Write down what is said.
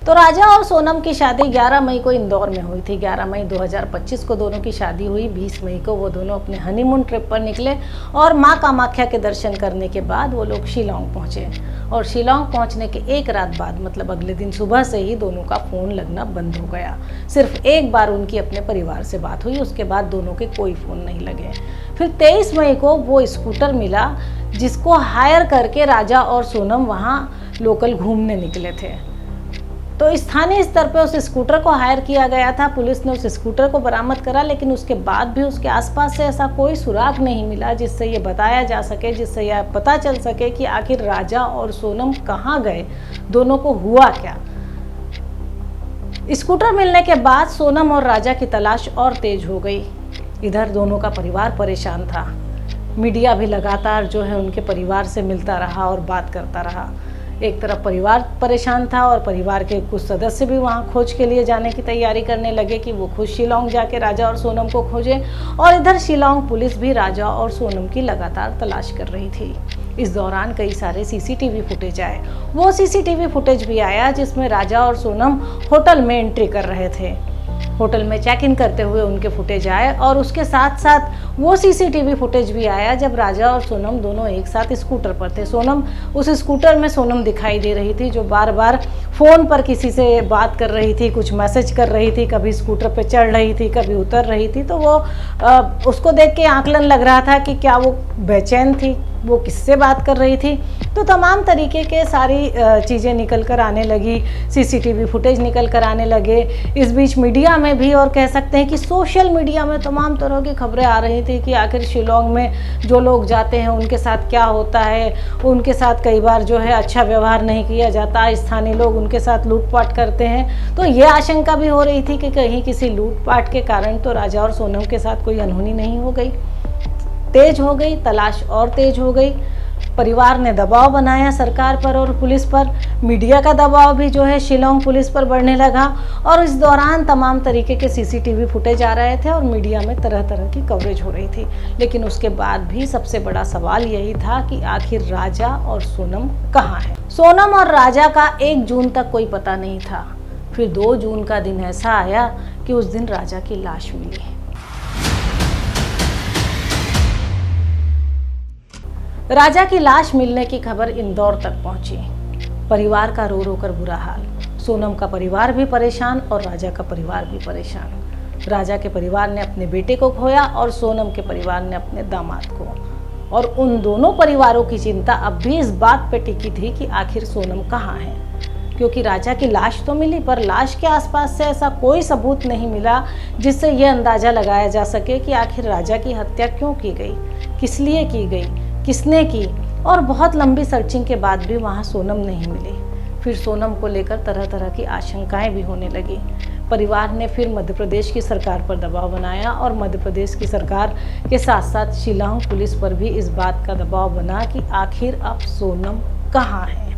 तो राजा और सोनम की शादी 11 मई को इंदौर में हुई थी। 11 मई 2025 को दोनों की शादी हुई। 20 मई को वो दोनों अपने हनीमून ट्रिप पर निकले और मां कामाख्या के दर्शन करने के बाद वो लोग शिलांग पहुंचे। और शिलांग पहुंचने के एक रात बाद मतलब अगले दिन सुबह से ही दोनों का फ़ोन लगना बंद हो गया। सिर्फ एक बार उनकी अपने परिवार से बात हुई, उसके बाद दोनों के कोई फ़ोन नहीं लगे। फिर 23 मई को वो स्कूटर मिला जिसको हायर करके राजा और सोनम वहाँ लोकल घूमने निकले थे। तो स्थानीय स्तर पर उस स्कूटर को हायर किया गया था। पुलिस ने उस स्कूटर को बरामद करा, लेकिन उसके बाद भी उसके आसपास से ऐसा कोई सुराग नहीं मिला जिससे ये बताया जा सके, जिससे यह पता चल सके कि आखिर राजा और सोनम कहाँ गए, दोनों को हुआ क्या। स्कूटर मिलने के बाद सोनम और राजा की तलाश और तेज हो गई। इधर दोनों का परिवार परेशान था। मीडिया भी लगातार जो है उनके परिवार से मिलता रहा और बात करता रहा। एक तरफ परिवार परेशान था और परिवार के कुछ सदस्य भी वहां खोज के लिए जाने की तैयारी करने लगे कि वो खुद शिलांग जाके राजा और सोनम को खोजें। और इधर शिलांग पुलिस भी राजा और सोनम की लगातार तलाश कर रही थी। इस दौरान कई सारे सीसीटीवी फुटेज आए। वो सीसीटीवी फुटेज भी आया जिसमें राजा और सोनम होटल में एंट्री कर रहे थे। होटल में चेक इन करते हुए उनके फुटेज आए और उसके साथ साथ वो सीसीटीवी फुटेज भी आया जब राजा और सोनम दोनों एक साथ स्कूटर पर थे। सोनम उस स्कूटर में सोनम दिखाई दे रही थी जो बार बार फ़ोन पर किसी से बात कर रही थी, कुछ मैसेज कर रही थी, कभी स्कूटर पर चढ़ रही थी, कभी उतर रही थी। तो वो उसको देख के आकलन लग रहा था कि क्या वो बेचैन थी, वो किससे बात कर रही थी। तो तमाम तरीके के सारी चीज़ें निकल कर आने लगी, सीसीटीवी फुटेज निकल कर आने लगे। इस बीच मीडिया में भी, और कह सकते हैं कि सोशल मीडिया में तमाम तरह की खबरें आ रही थी कि आखिर शिलांग में जो लोग जाते हैं उनके साथ क्या होता है। उनके साथ कई बार जो है अच्छा व्यवहार नहीं किया जाता, स्थानीय लोग उनके साथ लूटपाट करते हैं। तो ये आशंका भी हो रही थी कि कहीं किसी लूटपाट के कारण तो राजा और सोनम के साथ कोई अनहोनी नहीं हो गई। तेज हो गई तलाश और तेज हो गई। परिवार ने दबाव बनाया सरकार पर और पुलिस पर। मीडिया का दबाव भी जो है शिलांग पुलिस पर बढ़ने लगा और इस दौरान तमाम तरीके के सीसीटीवी फुटेज आ रहे थे और मीडिया में तरह तरह की कवरेज हो रही थी। लेकिन उसके बाद भी सबसे बड़ा सवाल यही था कि आखिर राजा और सोनम कहाँ हैं। सोनम और राजा का 1 जून तक कोई पता नहीं था। फिर 2 जून का दिन ऐसा आया कि उस दिन राजा की लाश मिली। राजा की लाश मिलने की खबर इंदौर तक पहुंची। परिवार का रो रो कर बुरा हाल। सोनम का परिवार भी परेशान और राजा का परिवार भी परेशान। राजा के परिवार ने अपने बेटे को खोया और सोनम के परिवार ने अपने दामाद को। और उन दोनों परिवारों की चिंता अब भी इस बात पे टिकी थी कि आखिर सोनम कहाँ है, क्योंकि राजा की लाश तो मिली पर लाश के आसपास से ऐसा कोई सबूत नहीं मिला जिससे यह अंदाजा लगाया जा सके कि आखिर राजा की हत्या क्यों की गई, किस लिए की गई, किसने की। और बहुत लंबी सर्चिंग के बाद भी वहाँ सोनम नहीं मिली। फिर सोनम को लेकर तरह तरह की आशंकाएं भी होने लगी। परिवार ने फिर मध्य प्रदेश की सरकार पर दबाव बनाया और मध्य प्रदेश की सरकार के साथ साथ शिलांग पुलिस पर भी इस बात का दबाव बना कि आखिर अब सोनम कहाँ है।